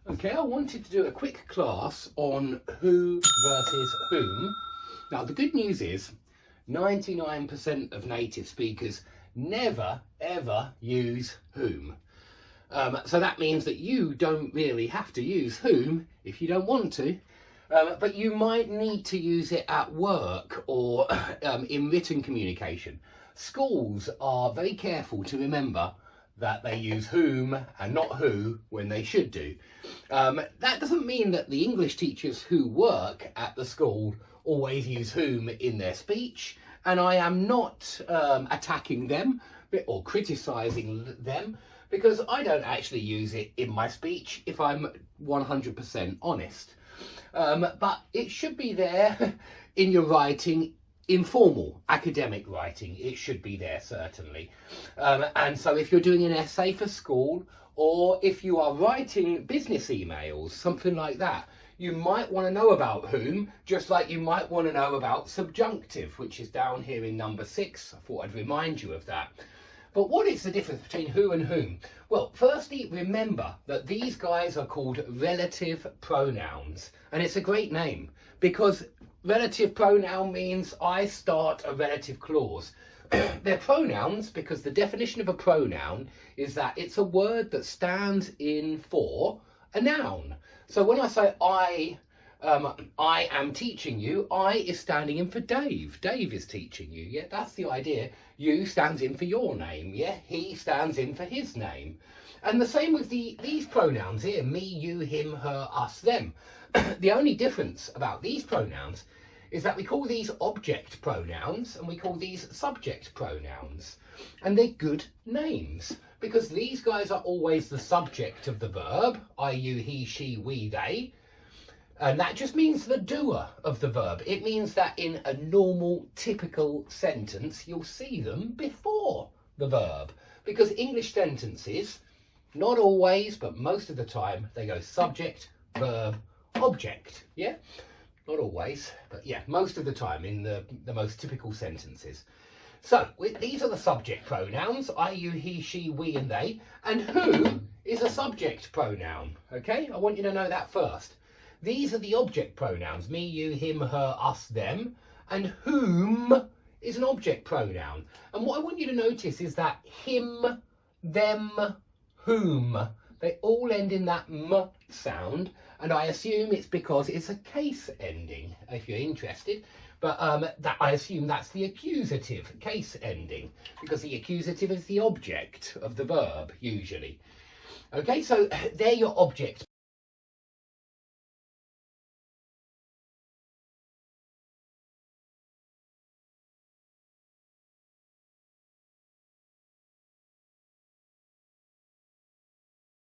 Okay, I wanted to do a quick class on who versus whom. Now, the good news is 99% of native speakers never, ever use whom. So that means that you don't really have to use whom if you don't want to. But you might need to use it at work or in written communication. Schools are very careful to remember that they use whom and not who when they should do. That doesn't mean that the English teachers who work at the school always use whom in their speech, and I am not attacking them or criticising them, because I don't actually use it in my speech if I'm 100% honest. But it should be there in your writing. Informal academic writing, it should be there certainly. And so if you're doing an essay for school, or if you are writing business emails, something like that, you might want to know about whom, just like you might want to know about subjunctive, which is down here in number 6. I thought I'd remind you of that. But what is the difference between who and whom? Well, firstly, remember that these guys are called relative pronouns, and it's a great name because relative pronoun means I start a relative clause. They're pronouns because the definition of a pronoun is that it's a word that stands in for a noun. So when I say I am teaching you, I is standing in for Dave. Dave is teaching you. Yeah, that's the idea. You stands in for your name. Yeah, he stands in for his name. And the same with these pronouns here, me, you, him, her, us, them. The only difference about these pronouns is that we call these object pronouns and we call these subject pronouns. And they're good names because these guys are always the subject of the verb, I, you, he, she, we, they. And that just means the doer of the verb. It means that in a normal, typical sentence, you'll see them before the verb. Because English sentences, not always, but most of the time, they go subject, verb, object. Yeah? Not always, but yeah, most of the time in the most typical sentences. So, these are the subject pronouns, I, you, he, she, we, and they. And who is a subject pronoun, okay? I want you to know that first. These are the object pronouns, me, you, him, her, us, them. And whom is an object pronoun. And what I want you to notice is that him, them, whom, they all end in that m sound. And I assume it's because it's a case ending, if you're interested. But that I assume that's the accusative case ending, because the accusative is the object of the verb, usually. Okay, so they're your object